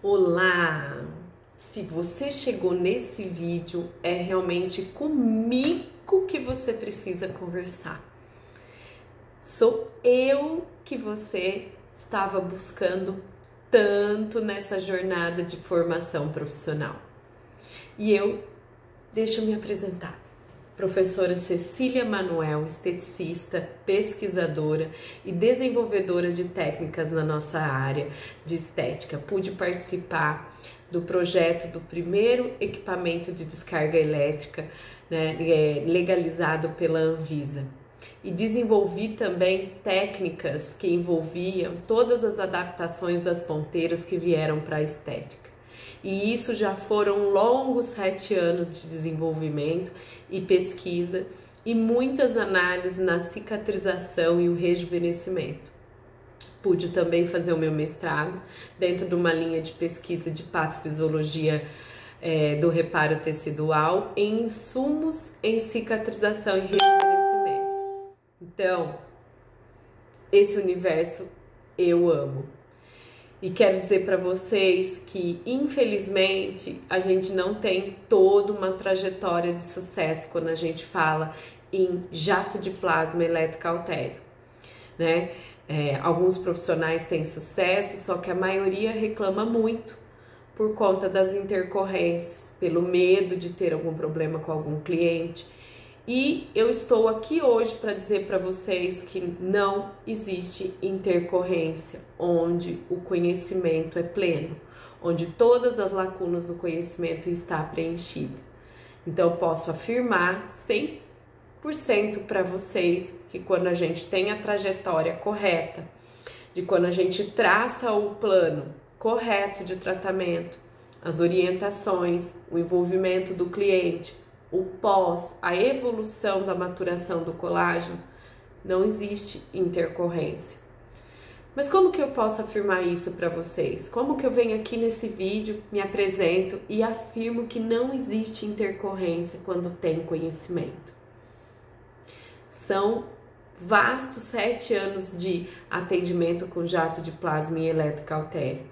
Olá! Se você chegou nesse vídeo, é realmente comigo que você precisa conversar. Sou eu que você estava buscando tanto nessa jornada de formação profissional. E deixa eu me apresentar. Professora Cecília Manuel, esteticista, pesquisadora e desenvolvedora de técnicas na nossa área de estética. Pude participar do projeto do primeiro equipamento de descarga elétrica, né, legalizado pela Anvisa. E desenvolvi também técnicas que envolviam todas as adaptações das ponteiras que vieram para a estética. E isso já foram longos 7 anos de desenvolvimento e pesquisa e muitas análises na cicatrização e o rejuvenescimento. Pude também fazer o meu mestrado dentro de uma linha de pesquisa de patofisiologia do reparo tecidual em insumos em cicatrização e rejuvenescimento. Então, esse universo eu amo. E quero dizer para vocês que, infelizmente, a gente não tem toda uma trajetória de sucesso quando a gente fala em jato de plasma eletrocautério, né? Alguns profissionais têm sucesso, só que a maioria reclama muito por conta das intercorrências, pelo medo de ter algum problema com algum cliente. E eu estou aqui hoje para dizer para vocês que não existe intercorrência onde o conhecimento é pleno, onde todas as lacunas do conhecimento estão preenchidas. Então eu posso afirmar 100% para vocês que quando a gente tem a trajetória correta, de quando a gente traça o plano correto de tratamento, as orientações, o envolvimento do cliente, o pós, a evolução da maturação do colágeno, não existe intercorrência. Mas como que eu posso afirmar isso para vocês? Como que eu venho aqui nesse vídeo, me apresento e afirmo que não existe intercorrência quando tem conhecimento? São vastos 7 anos de atendimento com jato de plasma e eletrocautério.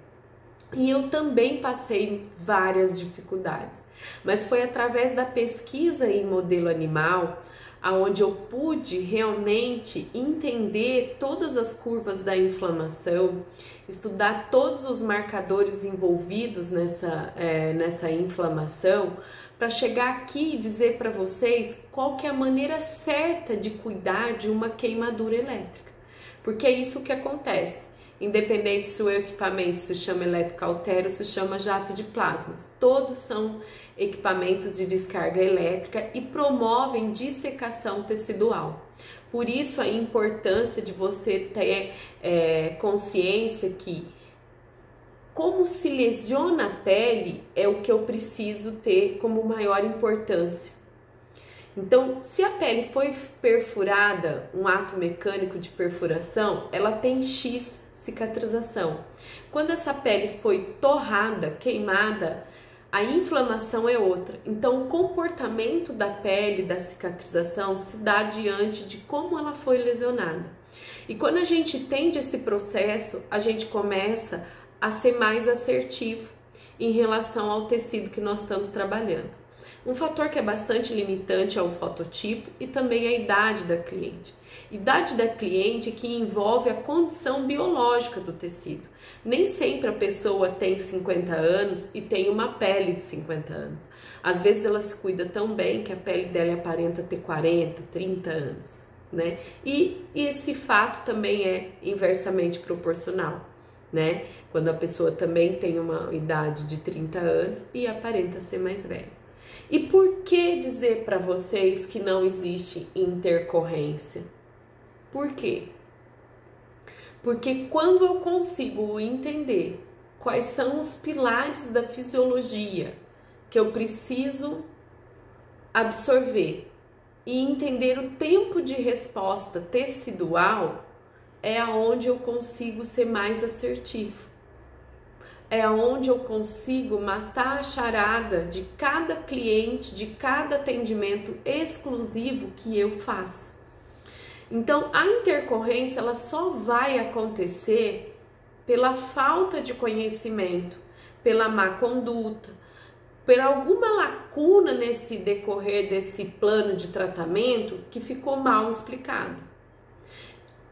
E eu também passei várias dificuldades. Mas foi através da pesquisa em modelo animal, aonde eu pude realmente entender todas as curvas da inflamação, estudar todos os marcadores envolvidos nessa inflamação, para chegar aqui e dizer para vocês qual que é a maneira certa de cuidar de uma queimadura elétrica. Porque é isso que acontece. Independente se o equipamento se chama eletrocautério ou se chama jato de plasmas, todos são equipamentos de descarga elétrica e promovem dissecação tecidual. Por isso a importância de você ter consciência que como se lesiona a pele é o que eu preciso ter como maior importância. Então, se a pele foi perfurada, um ato mecânico de perfuração, ela tem X cicatrização. Quando essa pele foi torrada, queimada, a inflamação é outra. Então, o comportamento da pele, da cicatrização, se dá diante de como ela foi lesionada. E quando a gente entende esse processo, a gente começa a ser mais assertivo em relação ao tecido que nós estamos trabalhando. Um fator que é bastante limitante é o fototipo e também a idade da cliente. Idade da cliente que envolve a condição biológica do tecido. Nem sempre a pessoa tem 50 anos e tem uma pele de 50 anos. Às vezes ela se cuida tão bem que a pele dela aparenta ter 40, 30 anos, né? E esse fato também é inversamente proporcional, né? Quando a pessoa também tem uma idade de 30 anos e aparenta ser mais velha. E por que dizer para vocês que não existe intercorrência? Por quê? Porque quando eu consigo entender quais são os pilares da fisiologia que eu preciso absorver e entender o tempo de resposta tecidual, é aonde eu consigo ser mais assertivo. É onde eu consigo matar a charada de cada cliente, de cada atendimento exclusivo que eu faço. Então, a intercorrência ela só vai acontecer pela falta de conhecimento, pela má conduta, por alguma lacuna nesse decorrer desse plano de tratamento que ficou mal explicado.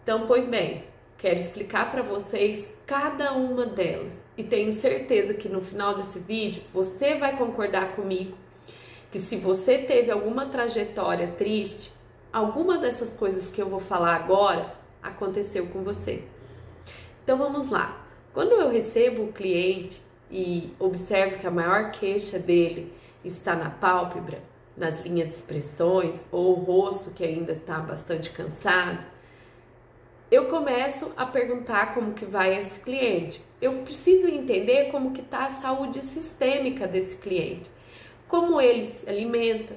Então, pois bem, quero explicar para vocês cada uma delas e tenho certeza que no final desse vídeo você vai concordar comigo que se você teve alguma trajetória triste, alguma dessas coisas que eu vou falar agora aconteceu com você. Então vamos lá. Quando eu recebo o cliente e observo que a maior queixa dele está na pálpebra, nas linhas de expressões ou o rosto que ainda está bastante cansado, eu começo a perguntar como que vai esse cliente. Eu preciso entender como que está a saúde sistêmica desse cliente, como ele se alimenta,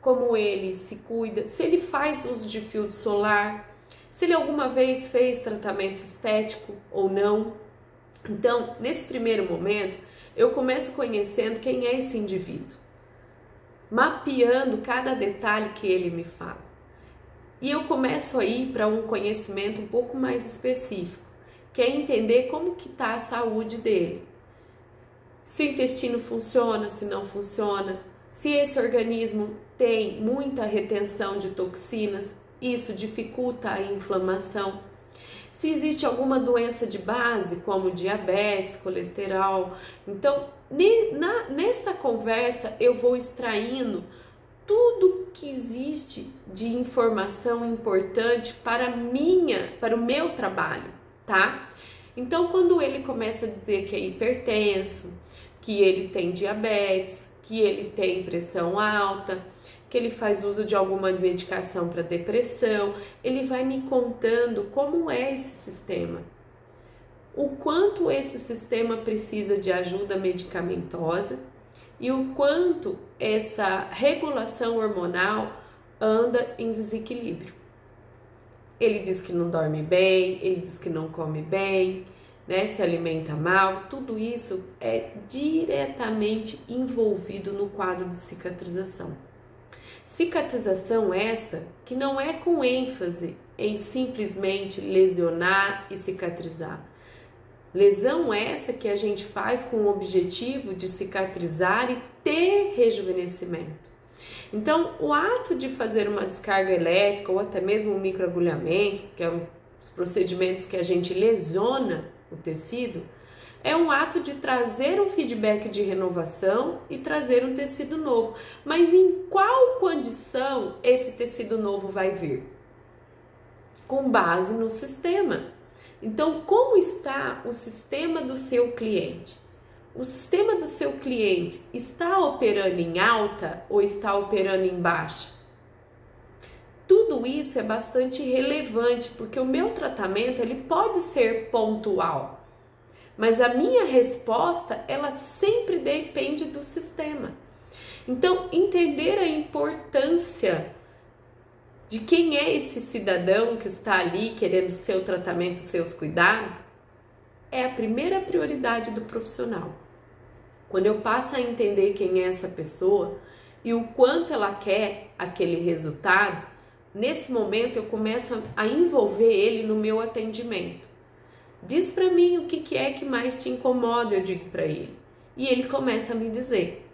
como ele se cuida, se ele faz uso de filtro solar, se ele alguma vez fez tratamento estético ou não. Então, nesse primeiro momento, eu começo conhecendo quem é esse indivíduo, mapeando cada detalhe que ele me fala. E eu começo a ir para um conhecimento um pouco mais específico, que é entender como que está a saúde dele. Se o intestino funciona, se não funciona, se esse organismo tem muita retenção de toxinas, isso dificulta a inflamação. Se existe alguma doença de base, como diabetes, colesterol. Então, nessa conversa eu vou extraindo tudo que existe de informação importante para o meu trabalho, tá? Então, quando ele começa a dizer que é hipertenso, que ele tem diabetes, que ele tem pressão alta, que ele faz uso de alguma medicação para depressão, ele vai me contando como é esse sistema, o quanto esse sistema precisa de ajuda medicamentosa e o quanto essa regulação hormonal anda em desequilíbrio. Ele diz que não dorme bem, ele diz que não come bem, né, se alimenta mal, tudo isso é diretamente envolvido no quadro de cicatrização. Cicatrização essa que não é com ênfase em simplesmente lesionar e cicatrizar. Lesão essa que a gente faz com o objetivo de cicatrizar e ter rejuvenescimento. Então, o ato de fazer uma descarga elétrica ou até mesmo um microagulhamento, que é os procedimentos que a gente lesiona o tecido, é um ato de trazer um feedback de renovação e trazer um tecido novo. Mas em qual condição esse tecido novo vai vir? Com base no sistema. Então, como está o sistema do seu cliente? O sistema do seu cliente está operando em alta ou está operando em baixa? Tudo isso é bastante relevante, porque o meu tratamento ele pode ser pontual, mas a minha resposta ela sempre depende do sistema. Então, entender a importância de quem é esse cidadão que está ali querendo seu tratamento, seus cuidados, é a primeira prioridade do profissional. Quando eu passo a entender quem é essa pessoa e o quanto ela quer aquele resultado, nesse momento eu começo a envolver ele no meu atendimento. Diz para mim o que é que mais te incomoda, eu digo para ele. E ele começa a me dizer.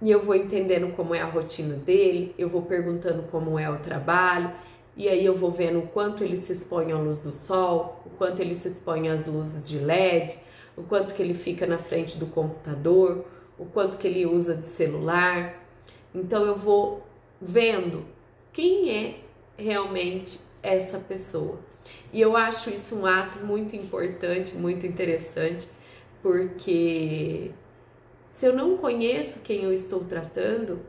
E eu vou entendendo como é a rotina dele, eu vou perguntando como é o trabalho, e aí eu vou vendo o quanto ele se expõe à luz do sol, o quanto ele se expõe às luzes de LED, o quanto que ele fica na frente do computador, o quanto que ele usa de celular. Então eu vou vendo quem é realmente essa pessoa. E eu acho isso um ato muito importante, muito interessante, porque se eu não conheço quem eu estou tratando,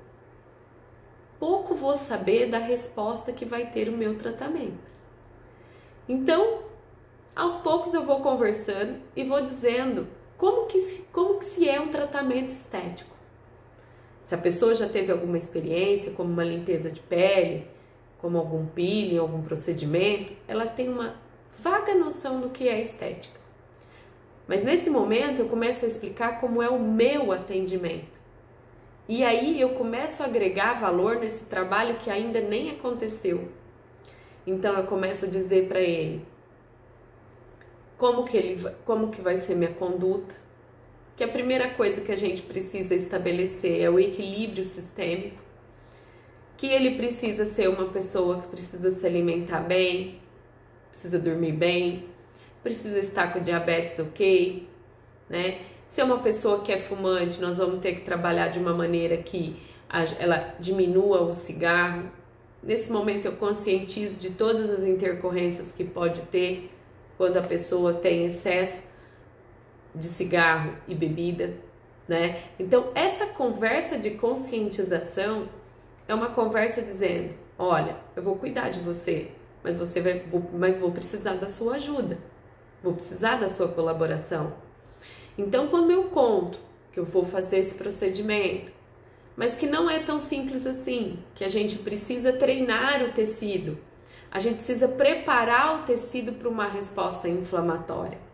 pouco vou saber da resposta que vai ter o meu tratamento. Então, aos poucos eu vou conversando e vou dizendo como que se é um tratamento estético. Se a pessoa já teve alguma experiência, como uma limpeza de pele, como algum peeling, algum procedimento, ela tem uma vaga noção do que é estética. Mas nesse momento eu começo a explicar como é o meu atendimento. E aí eu começo a agregar valor nesse trabalho que ainda nem aconteceu. Então eu começo a dizer para ele como que vai ser minha conduta, que a primeira coisa que a gente precisa estabelecer é o equilíbrio sistêmico, que ele precisa ser uma pessoa que precisa se alimentar bem, precisa dormir bem, precisa estar com diabetes ok, né? Se é uma pessoa que é fumante, nós vamos ter que trabalhar de uma maneira que ela diminua o cigarro. Nesse momento eu conscientizo de todas as intercorrências que pode ter quando a pessoa tem excesso de cigarro e bebida, né? Então essa conversa de conscientização é uma conversa dizendo, olha, eu vou cuidar de você, mas vou precisar da sua ajuda, vou precisar da sua colaboração. Então quando eu conto que eu vou fazer esse procedimento, mas que não é tão simples assim, que a gente precisa treinar o tecido, a gente precisa preparar o tecido para uma resposta inflamatória.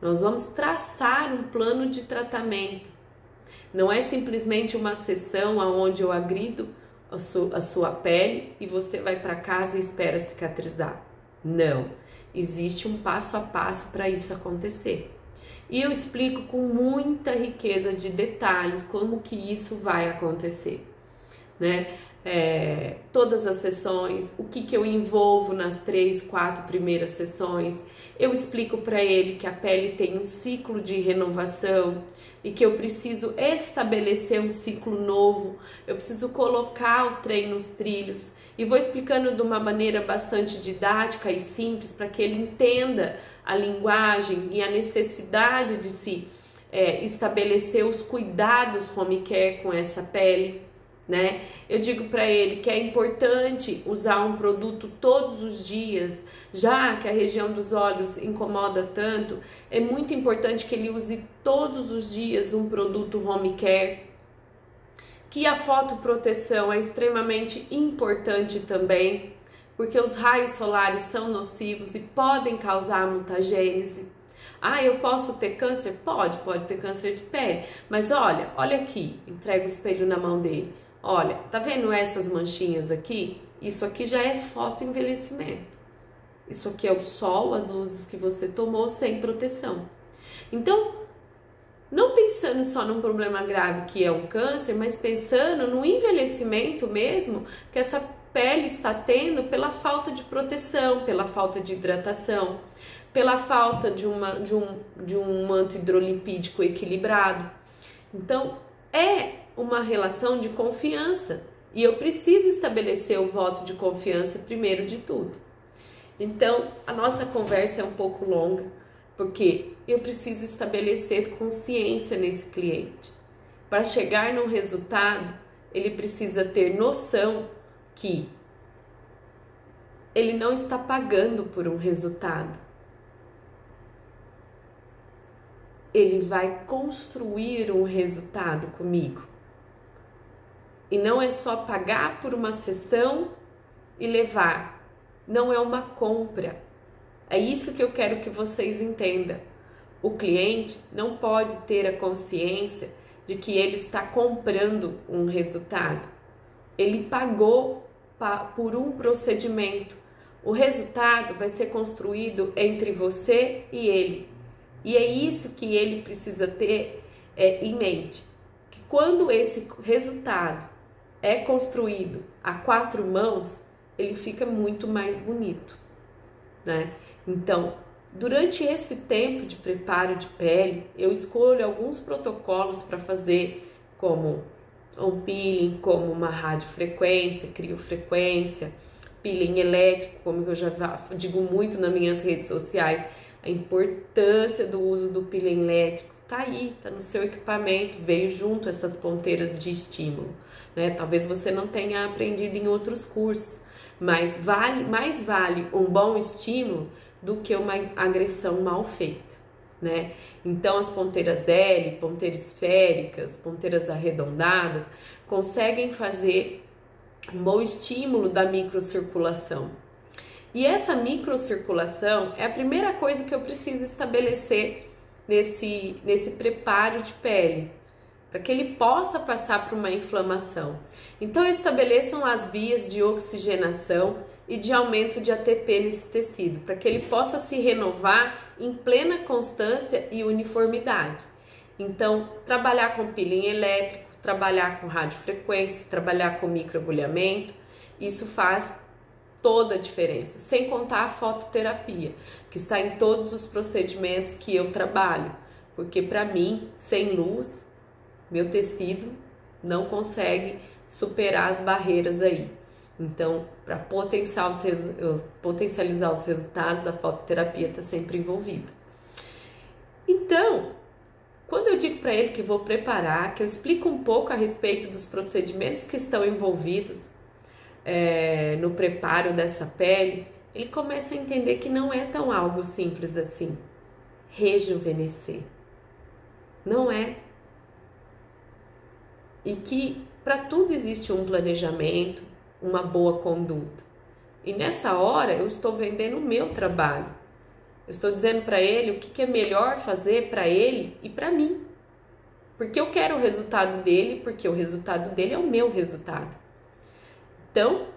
Nós vamos traçar um plano de tratamento. Não é simplesmente uma sessão onde eu agrido a sua pele e você vai para casa e espera cicatrizar. Não, existe um passo a passo para isso acontecer. E eu explico com muita riqueza de detalhes como que isso vai acontecer, né? Todas as sessões, o que eu envolvo nas 3, 4 primeiras sessões. Eu explico para ele que a pele tem um ciclo de renovação e que eu preciso estabelecer um ciclo novo, eu preciso colocar o trem nos trilhos e vou explicando de uma maneira bastante didática e simples para que ele entenda a linguagem e a necessidade de se estabelecer os cuidados home care com essa pele, né? Eu digo para ele que é importante usar um produto todos os dias, já que a região dos olhos incomoda tanto, é muito importante que ele use todos os dias um produto home care, que a fotoproteção é extremamente importante também, porque os raios solares são nocivos e podem causar mutagênese. Ah, eu posso ter câncer? Pode ter câncer de pele, mas olha aqui, entrega o espelho na mão dele. Olha, tá vendo essas manchinhas aqui? Isso aqui já é fotoenvelhecimento. Isso aqui é o sol, as luzes que você tomou sem proteção. Então, não pensando só num problema grave que é um câncer, mas pensando no envelhecimento mesmo que essa pele está tendo pela falta de proteção, pela falta de hidratação, pela falta de um manto hidrolipídico equilibrado. Então, é uma relação de confiança e eu preciso estabelecer o voto de confiança primeiro de tudo. Então, a nossa conversa é um pouco longa, porque eu preciso estabelecer consciência nesse cliente. Para chegar num resultado, ele precisa ter noção que ele não está pagando por um resultado. Ele vai construir um resultado comigo. E não é só pagar por uma sessão e levar. Não é uma compra. É isso que eu quero que vocês entendam. O cliente não pode ter a consciência de que ele está comprando um resultado. Ele pagou por um procedimento. O resultado vai ser construído entre você e ele. E é isso que ele precisa ter em mente. Que quando esse resultado é construído a 4 mãos, ele fica muito mais bonito, né? Então, durante esse tempo de preparo de pele, eu escolho alguns protocolos para fazer, como um peeling, como uma radiofrequência, criofrequência, peeling elétrico, como eu já digo muito nas minhas redes sociais, a importância do uso do peeling elétrico. Tá aí, tá no seu equipamento, veio junto essas ponteiras de estímulo, né? Talvez você não tenha aprendido em outros cursos, mas mais vale um bom estímulo do que uma agressão mal feita, né? Então as ponteiras L, ponteiras esféricas, ponteiras arredondadas conseguem fazer um bom estímulo da microcirculação. E essa microcirculação é a primeira coisa que eu preciso estabelecer nesse preparo de pele, para que ele possa passar por uma inflamação. Então estabeleçam as vias de oxigenação e de aumento de ATP nesse tecido, para que ele possa se renovar em plena constância e uniformidade. Então, trabalhar com peeling elétrico, trabalhar com radiofrequência, trabalhar com microagulhamento, isso faz toda a diferença. Sem contar a fototerapia, que está em todos os procedimentos que eu trabalho. Porque para mim, sem luz, meu tecido não consegue superar as barreiras aí. Então, para potencializar os resultados, a fototerapia está sempre envolvida. Então, quando eu digo para ele que vou preparar, que eu explico um pouco a respeito dos procedimentos que estão envolvidos no preparo dessa pele, ele começa a entender que não é tão algo simples assim. Rejuvenescer. Não é. E que para tudo existe um planejamento, uma boa conduta. E nessa hora eu estou vendendo o meu trabalho. Eu estou dizendo para ele o que é melhor fazer para ele e para mim. Porque eu quero o resultado dele, porque o resultado dele é o meu resultado. Então,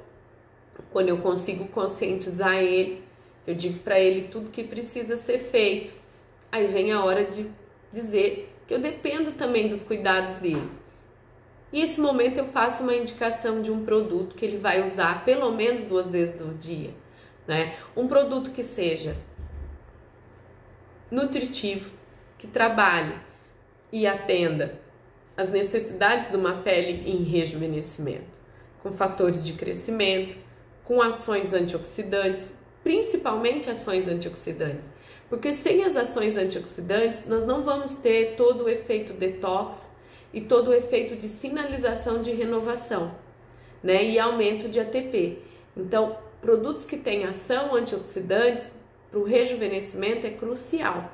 quando eu consigo conscientizar ele, eu digo para ele tudo que precisa ser feito. Aí vem a hora de dizer que eu dependo também dos cuidados dele. E nesse momento eu faço uma indicação de um produto que ele vai usar pelo menos 2 vezes ao dia, né? Um produto que seja nutritivo, que trabalhe e atenda as necessidades de uma pele em rejuvenescimento, com fatores de crescimento, com ações antioxidantes, principalmente ações antioxidantes, porque sem as ações antioxidantes nós não vamos ter todo o efeito detox e todo o efeito de sinalização de renovação, né, e aumento de ATP. Então, produtos que têm ação antioxidantes para o rejuvenescimento é crucial.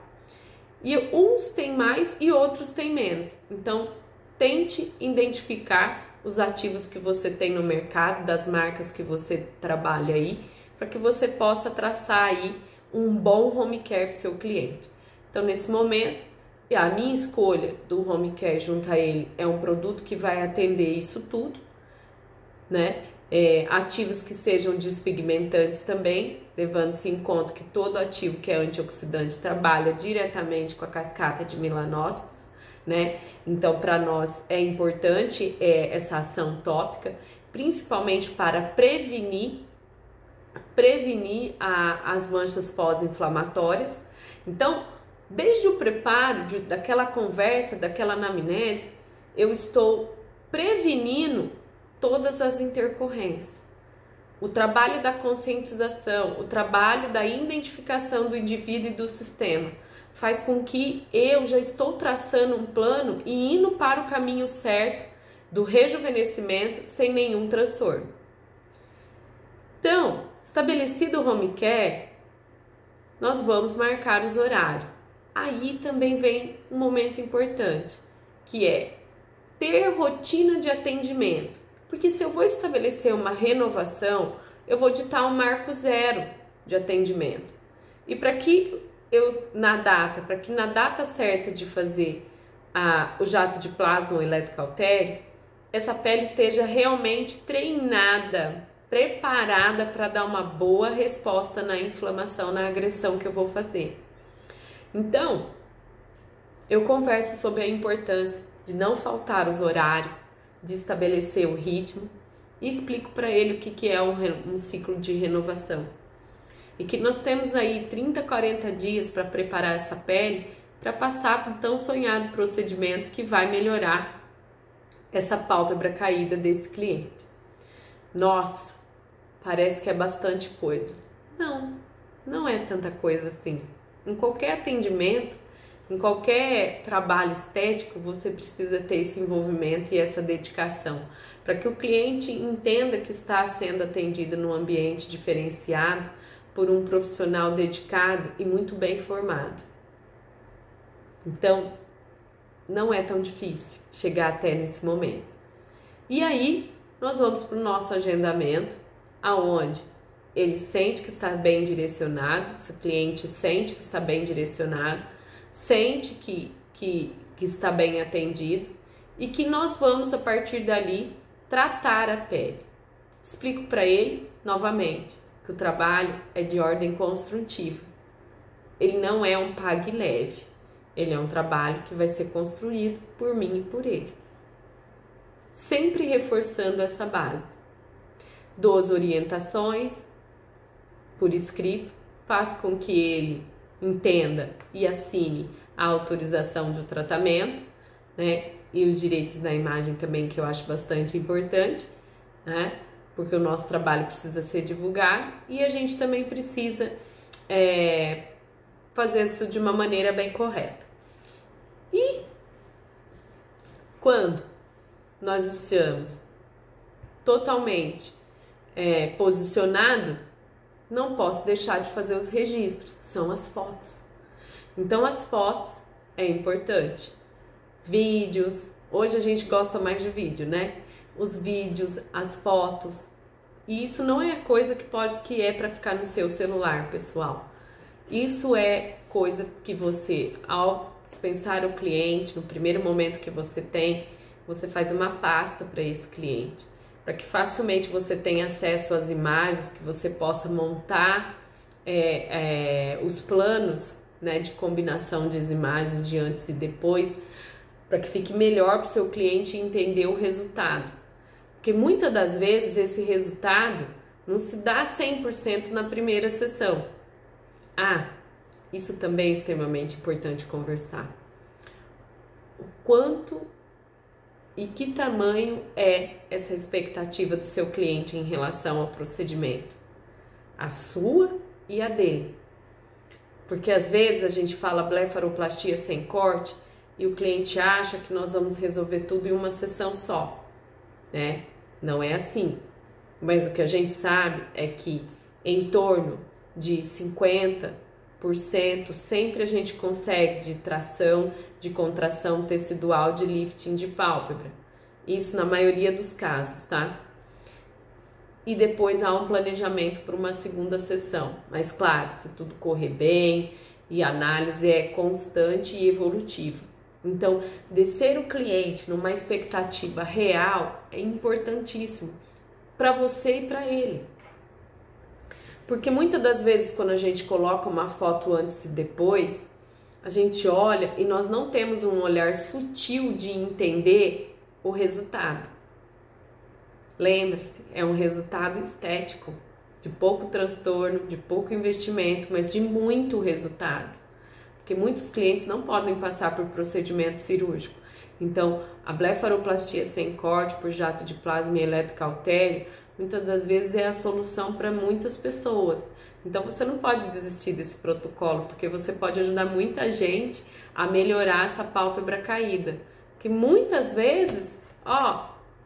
E uns têm mais e outros têm menos. Então, tente identificar os ativos que você tem no mercado, das marcas que você trabalha aí, para que você possa traçar aí um bom home care para o seu cliente. Então, nesse momento, a minha escolha do home care junto a ele é um produto que vai atender isso tudo, né? Ativos que sejam despigmentantes também, levando-se em conta que todo ativo que é antioxidante trabalha diretamente com a cascata de melanócitos, né? Então, para nós é importante essa ação tópica, principalmente para prevenir as manchas pós-inflamatórias. Então, desde o preparo daquela conversa, daquela anamnese, eu estou prevenindo todas as intercorrências. O trabalho da conscientização, o trabalho da identificação do indivíduo e do sistema faz com que eu já estou traçando um plano e indo para o caminho certo do rejuvenescimento sem nenhum transtorno. Então, estabelecido o home care, nós vamos marcar os horários. Aí também vem um momento importante, que é ter rotina de atendimento. Porque se eu vou estabelecer uma renovação, eu vou ditar um marco zero de atendimento. E para que na data certa de fazer o jato de plasma ou eletrocautério, essa pele esteja realmente treinada, preparada para dar uma boa resposta na inflamação, na agressão que eu vou fazer. Então, eu converso sobre a importância de não faltar os horários, de estabelecer o ritmo e explico para ele o que é um ciclo de renovação. E que nós temos aí 30, 40 dias para preparar essa pele para passar por tão sonhado procedimento que vai melhorar essa pálpebra caída desse cliente. Nossa, parece que é bastante coisa. Não, não é tanta coisa assim. Em qualquer atendimento, em qualquer trabalho estético, você precisa ter esse envolvimento e essa dedicação, para que o cliente entenda que está sendo atendido num ambiente diferenciado por um profissional dedicado e muito bem formado. Então, não é tão difícil chegar até nesse momento. E aí, nós vamos para o nosso agendamento, aonde ele sente que está bem direcionado, se o cliente sente que está bem direcionado, sente que está bem atendido e que nós vamos, a partir dali, tratar a pele. Explico para ele, novamente, que o trabalho é de ordem construtiva. Ele não é um pague leve. Ele é um trabalho que vai ser construído por mim e por ele. Sempre reforçando essa base. Dou as orientações por escrito, faço com que ele entenda e assine a autorização do tratamento, né? E os direitos da imagem também, que eu acho bastante importante, né? Porque o nosso trabalho precisa ser divulgado e a gente também precisa fazer isso de uma maneira bem correta. E quando nós estamos totalmente posicionado, não posso deixar de fazer os registros, que são as fotos. Então as fotos é importante. Vídeos, hoje a gente gosta mais de vídeo, né? Os vídeos, as fotos. E isso não é coisa que é para ficar no seu celular, pessoal. Isso é coisa que você, ao dispensar o cliente, no primeiro momento que você tem, você faz uma pasta para esse cliente, para que facilmente você tenha acesso às imagens, que você possa montar os planos, né, de combinação de imagens de antes e depois, para que fique melhor para o seu cliente entender o resultado. Porque muitas das vezes esse resultado não se dá 100% na primeira sessão. Isso também é extremamente importante conversar. O quanto e que tamanho é essa expectativa do seu cliente em relação ao procedimento? A sua e a dele. Porque às vezes a gente fala blefaroplastia sem corte e o cliente acha que nós vamos resolver tudo em uma sessão só, né? Não é assim. Mas o que a gente sabe é que em torno de 50% sempre a gente consegue de tração, de contração tecidual, de lifting de pálpebra. Isso na maioria dos casos, tá? E depois há um planejamento para uma segunda sessão. Mas claro, se tudo correr bem e a análise é constante e evolutiva. Então, descer o cliente numa expectativa real é importantíssimo para você e para ele. Porque muitas das vezes quando a gente coloca uma foto antes e depois, a gente olha e nós não temos um olhar sutil de entender o resultado. Lembre-se, é um resultado estético, de pouco transtorno, de pouco investimento, mas de muito resultado. Porque muitos clientes não podem passar por procedimento cirúrgico. Então, a blefaroplastia sem corte por jato de plasma e eletrocautério, muitas das vezes é a solução para muitas pessoas. Então, você não pode desistir desse protocolo, porque você pode ajudar muita gente a melhorar essa pálpebra caída. Porque muitas vezes,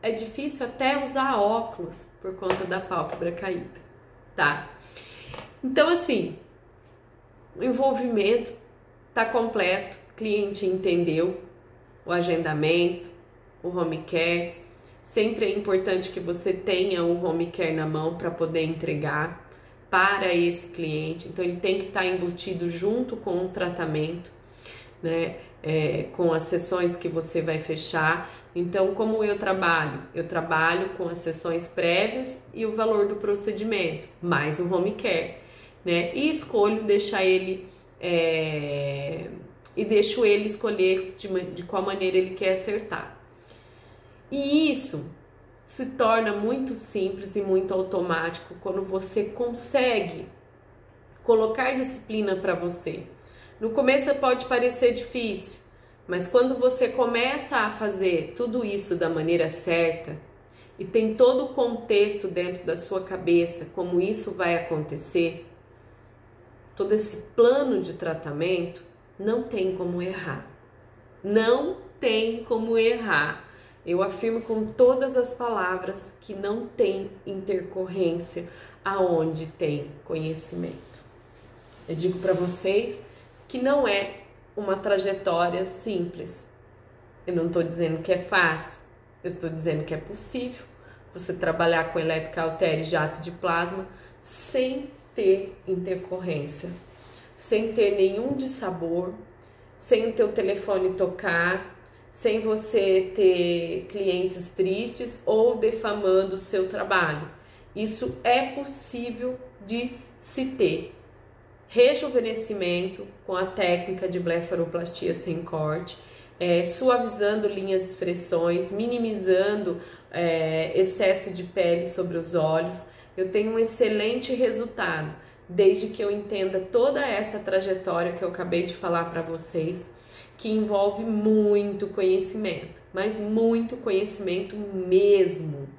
é difícil até usar óculos por conta da pálpebra caída, tá? Então, assim, o envolvimento tá completo, o cliente entendeu o agendamento, o home care. Sempre é importante que você tenha um home care na mão para poder entregar para esse cliente. Então, ele tem que estar embutido junto com o tratamento, né? Com as sessões que você vai fechar. Então, como eu trabalho? Eu trabalho com as sessões prévias e o valor do procedimento, mais o home care, né? E escolho deixar ele... e deixo ele escolher de qual maneira ele quer acertar. E isso se torna muito simples e muito automático quando você consegue colocar disciplina para você. No começo pode parecer difícil, mas quando você começa a fazer tudo isso da maneira certa e tem todo o contexto dentro da sua cabeça, como isso vai acontecer, todo esse plano de tratamento, não tem como errar. Não tem como errar. Eu afirmo com todas as palavras que não tem intercorrência aonde tem conhecimento. Eu digo para vocês que não é uma trajetória simples. Eu não estou dizendo que é fácil, eu estou dizendo que é possível você trabalhar com eletrocautério e jato de plasma sem ter intercorrência, sem ter nenhum dissabor, sem o teu telefone tocar, sem você ter clientes tristes ou defamando o seu trabalho. Isso é possível de se ter. rejuvenescimento com a técnica de blefaroplastia sem corte, suavizando linhas de expressões, minimizando excesso de pele sobre os olhos. Eu tenho um excelente resultado, desde que eu entenda toda essa trajetória que eu acabei de falar para vocês, que envolve muito conhecimento, mas muito conhecimento mesmo,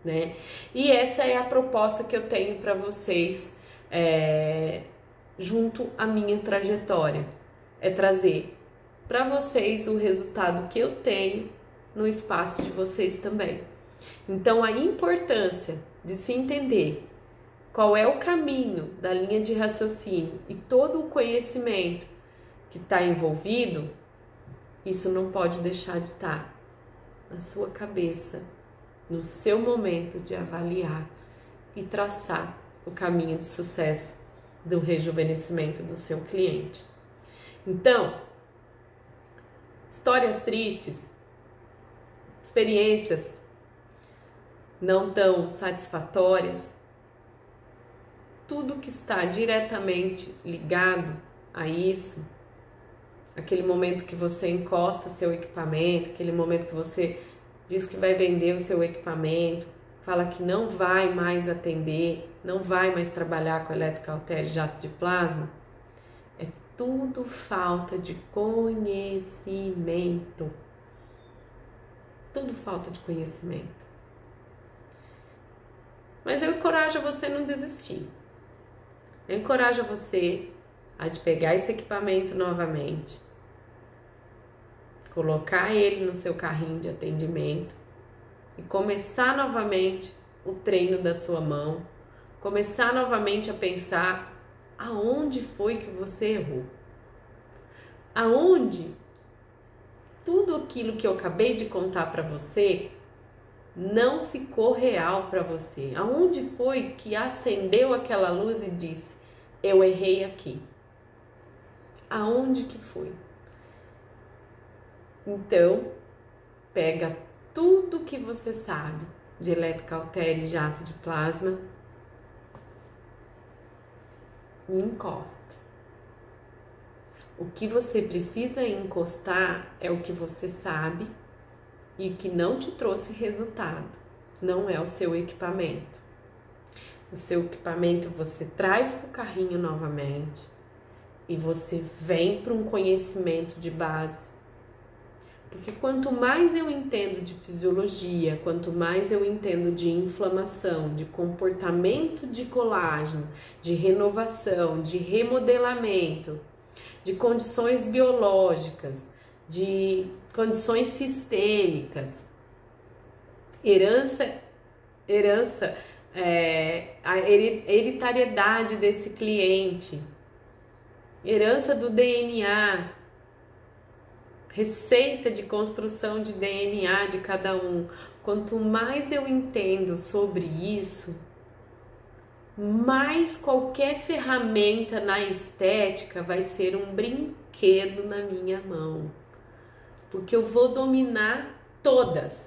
né? E essa é a proposta que eu tenho para vocês, junto à minha trajetória, é trazer para vocês o resultado que eu tenho no espaço de vocês também. Então, a importância de se entender qual é o caminho da linha de raciocínio e todo o conhecimento que está envolvido, isso não pode deixar de estar na sua cabeça, no seu momento de avaliar e traçar o caminho de sucesso do rejuvenescimento do seu cliente. Então, histórias tristes, experiências não tão satisfatórias, tudo que está diretamente ligado a isso, aquele momento que você encosta seu equipamento, aquele momento que você diz que vai vender o seu equipamento, fala que não vai mais atender, não vai mais trabalhar com eletrocautério e jato de plasma, é tudo falta de conhecimento. Tudo falta de conhecimento. Mas eu encorajo você a não desistir. Eu encorajo você a de pegar esse equipamento novamente, colocar ele no seu carrinho de atendimento e começar novamente o treino da sua mão, começar novamente a pensar aonde foi que você errou, aonde tudo aquilo que eu acabei de contar para você não ficou real para você, aonde foi que acendeu aquela luz e disse, eu errei aqui, aonde que foi? Então, pega tudo que você sabe de eletrocautério e jato de plasma e encosta. O que você precisa encostar é o que você sabe e o que não te trouxe resultado, não é o seu equipamento. O seu equipamento você traz para o carrinho novamente e você vem para um conhecimento de base. Porque quanto mais eu entendo de fisiologia, quanto mais eu entendo de inflamação, de comportamento de colágeno, de renovação, de remodelamento, de condições biológicas, de condições sistêmicas, a hereditariedade desse cliente, herança do DNA, receita de construção de DNA de cada um. Quanto mais eu entendo sobre isso, mais qualquer ferramenta na estética vai ser um brinquedo na minha mão, porque eu vou dominar todas.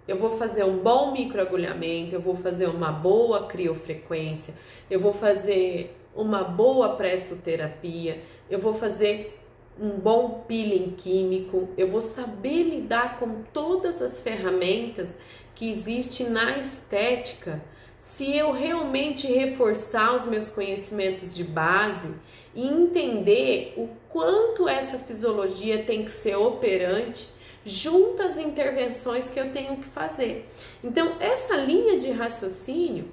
Eu vou fazer um bom microagulhamento, eu vou fazer uma boa criofrequência, eu vou fazer uma boa prestoterapia, eu vou fazer um bom peeling químico, eu vou saber lidar com todas as ferramentas que existem na estética, se eu realmente reforçar os meus conhecimentos de base e entender o quanto essa fisiologia tem que ser operante junto às intervenções que eu tenho que fazer. Então, essa linha de raciocínio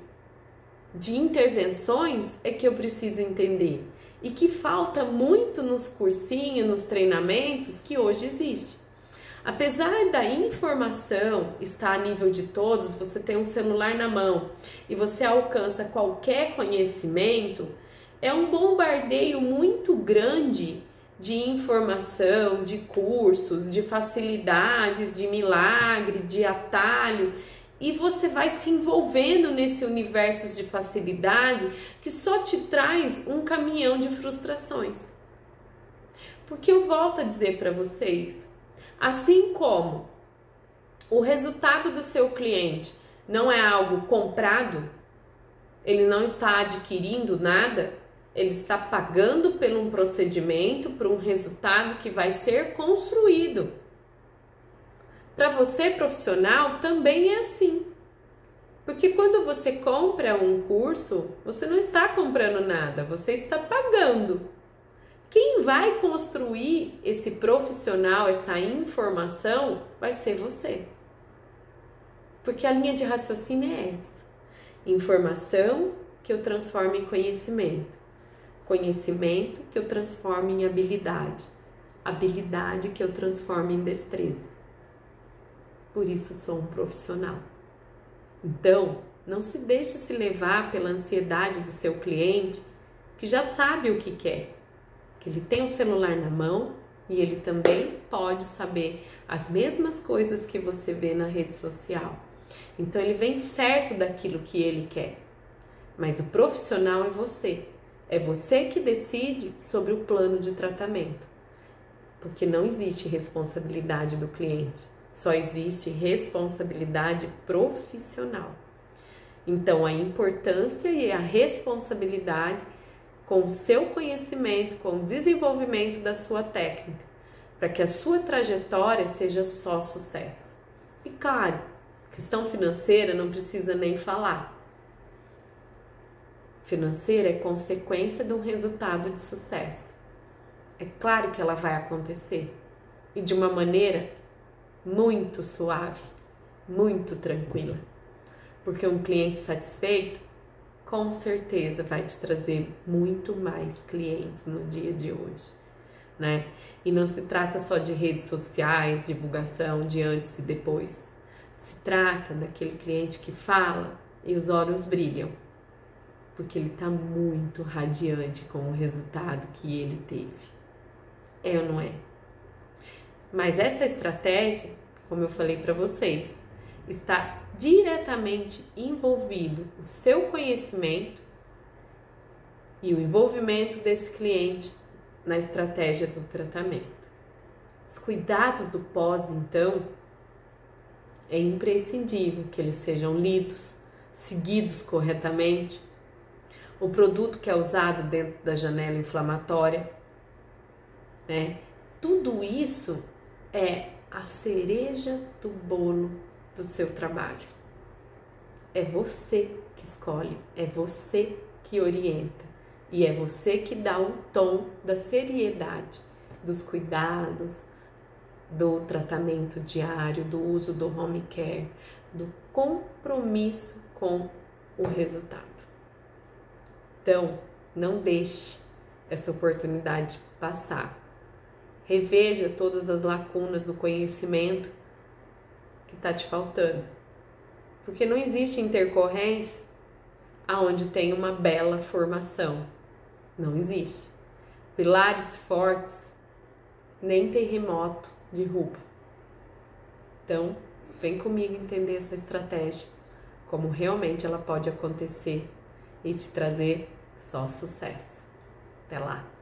de intervenções é que eu preciso entender e que falta muito nos cursinhos, nos treinamentos que hoje existe. Apesar da informação estar a nível de todos, você tem um celular na mão e você alcança qualquer conhecimento, é um bombardeio muito grande de informação, de cursos, de facilidades, de milagre, de atalho, e você vai se envolvendo nesse universo de facilidade que só te traz um caminhão de frustrações. Porque eu volto a dizer para vocês, assim como o resultado do seu cliente não é algo comprado, ele não está adquirindo nada, Ele está pagando por um procedimento, por um resultado que vai ser construído. Para você, profissional, também é assim. Porque quando você compra um curso, você não está comprando nada, você está pagando. Quem vai construir esse profissional, essa informação, vai ser você. Porque a linha de raciocínio é essa. Informação que eu transformo em conhecimento. Conhecimento que eu transformo em habilidade. Habilidade que eu transformo em destreza. Por isso sou um profissional. Então, não se deixe se levar pela ansiedade do seu cliente, que já sabe o que quer. Que ele tem um celular na mão e ele também pode saber as mesmas coisas que você vê na rede social. Então, ele vem certo daquilo que ele quer. Mas o profissional é você. É você que decide sobre o plano de tratamento. Porque não existe responsabilidade do cliente. Só existe responsabilidade profissional. Então, a importância e a responsabilidade com o seu conhecimento, com o desenvolvimento da sua técnica, para que a sua trajetória seja só sucesso. E claro, questão financeira não precisa nem falar. Financeira é consequência de um resultado de sucesso. É claro que ela vai acontecer. E de uma maneira muito suave, muito tranquila. Porque um cliente satisfeito, com certeza vai te trazer muito mais clientes no dia de hoje, né? E não se trata só de redes sociais, divulgação de antes e depois. Se trata daquele cliente que fala e os olhos brilham, porque ele está muito radiante com o resultado que ele teve. É ou não é? Mas essa estratégia, como eu falei para vocês, está diretamente envolvido o seu conhecimento e o envolvimento desse cliente na estratégia do tratamento. Os cuidados do pós, então, é imprescindível que eles sejam lidos, seguidos corretamente. O produto que é usado dentro da janela inflamatória, né? Tudo isso é a cereja do bolo do seu trabalho. É você que escolhe, é você que orienta e é você que dá o tom da seriedade, dos cuidados, do tratamento diário, do uso do home care, do compromisso com o resultado. Então, não deixe essa oportunidade passar. Reveja todas as lacunas do conhecimento que está te faltando. Porque não existe intercorrência aonde tem uma bela formação. Não existe. Pilares fortes, nem terremoto derruba. Então, vem comigo entender essa estratégia, como realmente ela pode acontecer e te trazer só sucesso. Até lá!